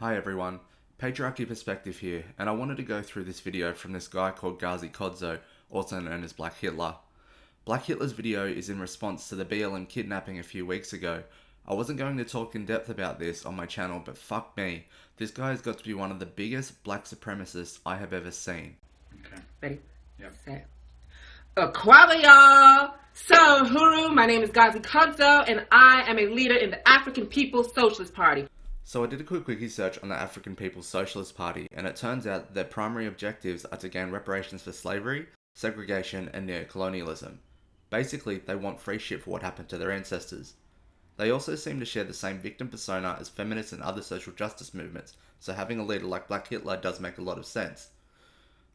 Hi everyone, Patriarchy Perspective here, and I wanted to go through this video from this guy called Gazi Kodzo, also known as Black Hitler. Black Hitler's video is in response to the BLM kidnapping a few weeks ago. I wasn't going to talk in depth about this on my channel, but fuck me, this guy has got to be one of the biggest black supremacists I have ever seen. Okay. Ready? Yep. Set. Aquaba, y'all! So, Huru, my name is Gazi Kodzo, and I am a leader in the African People's Socialist Party. So I did a quick wiki search on the African People's Socialist Party, and it turns out their primary objectives are to gain reparations for slavery, segregation, and neocolonialism. Basically, they want free shit for what happened to their ancestors. They also seem to share the same victim persona as feminists and other social justice movements, so having a leader like Black Hitler does make a lot of sense.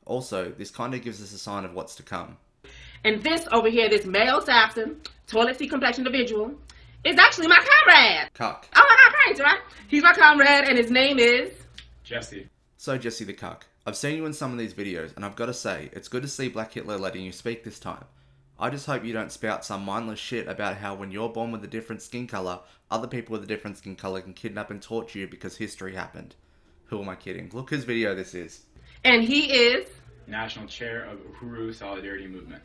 Also, this kind of gives us a sign of what's to come. And this over here, this male Saxon, toilet seat complexion individual, is actually my comrade. Cuck. Oh my god, crazy, right? He's my comrade, and his name is... Jesse. So Jesse the Cuck, I've seen you in some of these videos, and I've got to say, it's good to see Black Hitler letting you speak this time. I just hope you don't spout some mindless shit about how when you're born with a different skin colour, other people with a different skin colour can kidnap and torture you because history happened. Who am I kidding? Look whose video this is. And he is... National Chair of Uhuru Solidarity Movement.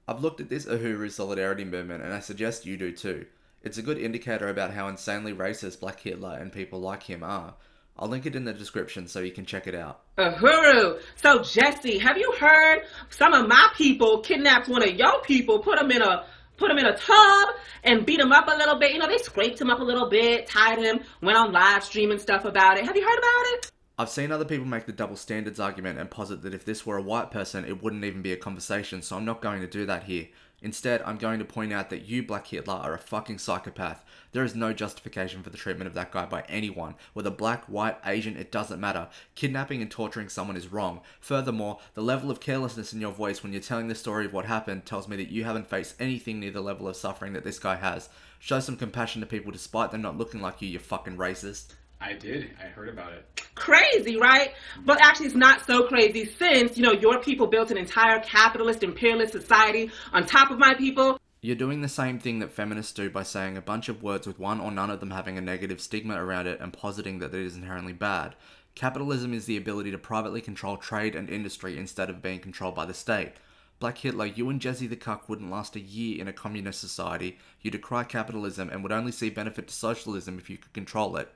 I've looked at this Uhuru Solidarity Movement, and I suggest you do too. It's a good indicator about how insanely racist Black Hitler and people like him are. I'll link it in the description so you can check it out. Uhuru. So, Jesse, have you heard some of my people kidnapped one of your people, put him in a tub and beat him up a little bit? You know, they scraped him up a little bit, tied him, went on live stream and stuff about it. Have you heard about it? I've seen other people make the double standards argument and posit that if this were a white person, it wouldn't even be a conversation, so I'm not going to do that here. Instead, I'm going to point out that you, Black Hitler, are a fucking psychopath. There is no justification for the treatment of that guy by anyone. Whether black, white, Asian, it doesn't matter. Kidnapping and torturing someone is wrong. Furthermore, the level of carelessness in your voice when you're telling the story of what happened tells me that you haven't faced anything near the level of suffering that this guy has. Show some compassion to people despite them not looking like you fucking racist. I did. I heard about it. Crazy, right? But actually it's not so crazy since, your people built an entire capitalist, imperialist society on top of my people. You're doing the same thing that feminists do by saying a bunch of words with one or none of them having a negative stigma around it and positing that it is inherently bad. Capitalism is the ability to privately control trade and industry instead of being controlled by the state. Black Hitler, you and Jesse the Cuck wouldn't last a year in a communist society. You decry capitalism and would only see benefit to socialism if you could control it.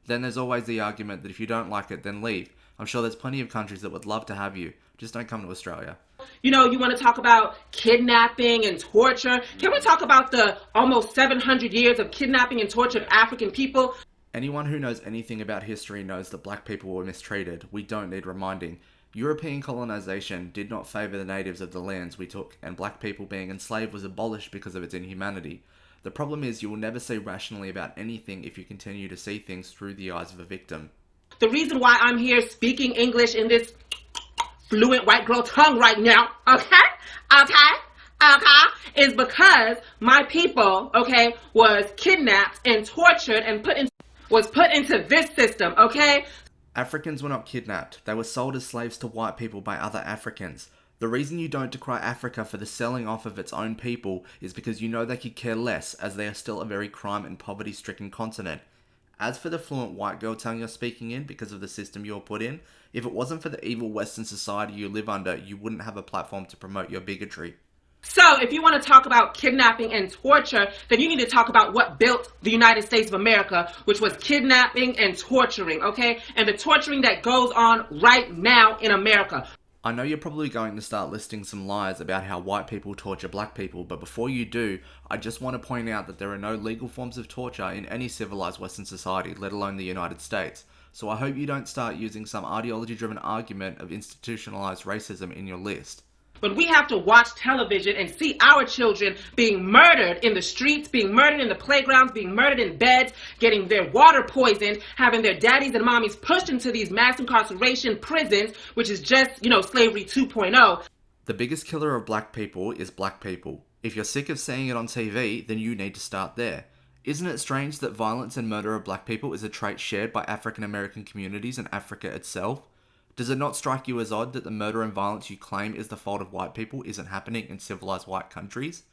Then there's always the argument that if you don't like it, then leave. I'm sure there's plenty of countries that would love to have you. Just don't come to Australia. You want to talk about kidnapping and torture? Can we talk about the almost 700 years of kidnapping and torture of African people? Anyone who knows anything about history knows that black people were mistreated. We don't need reminding. European colonization did not favour the natives of the lands we took, and black people being enslaved was abolished because of its inhumanity. The problem is you will never see rationally about anything if you continue to see things through the eyes of a victim. The reason why I'm here speaking English in this fluent white girl tongue right now, is because my people, was kidnapped and tortured and was put into this system, Africans were not kidnapped. They were sold as slaves to white people by other Africans. The reason you don't decry Africa for the selling off of its own people is because you know they could care less, as they are still a very crime and poverty-stricken continent. As for the fluent white girl tongue you're speaking in because of the system you're put in, if it wasn't for the evil Western society you live under, you wouldn't have a platform to promote your bigotry. So, if you want to talk about kidnapping and torture, then you need to talk about what built the United States of America, which was kidnapping and torturing, and the torturing that goes on right now in America. I know you're probably going to start listing some lies about how white people torture black people, but before you do, I just want to point out that there are no legal forms of torture in any civilized Western society, let alone the United States. So I hope you don't start using some ideology-driven argument of institutionalized racism in your list. But we have to watch television and see our children being murdered in the streets, being murdered in the playgrounds, being murdered in beds, getting their water poisoned, having their daddies and mommies pushed into these mass incarceration prisons, which is just, slavery 2.0. The biggest killer of black people is black people. If you're sick of seeing it on TV, then you need to start there. Isn't it strange that violence and murder of black people is a trait shared by African American communities and Africa itself? Does it not strike you as odd that the murder and violence you claim is the fault of white people isn't happening in civilized white countries?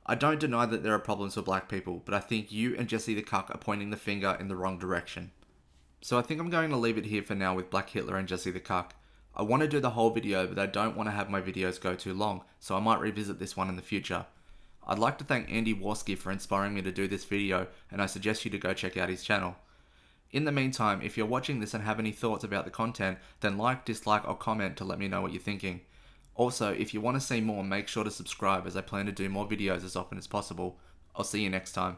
I don't deny that there are problems with black people, but I think you and Jesse the Cuck are pointing the finger in the wrong direction. So I think I'm going to leave it here for now with Black Hitler and Jesse the Cuck. I want to do the whole video, but I don't want to have my videos go too long, so I might revisit this one in the future. I'd like to thank Andy Warski for inspiring me to do this video, and I suggest you to go check out his channel. In the meantime, if you're watching this and have any thoughts about the content, then like, dislike or comment to let me know what you're thinking. Also, if you want to see more, make sure to subscribe as I plan to do more videos as often as possible. I'll see you next time.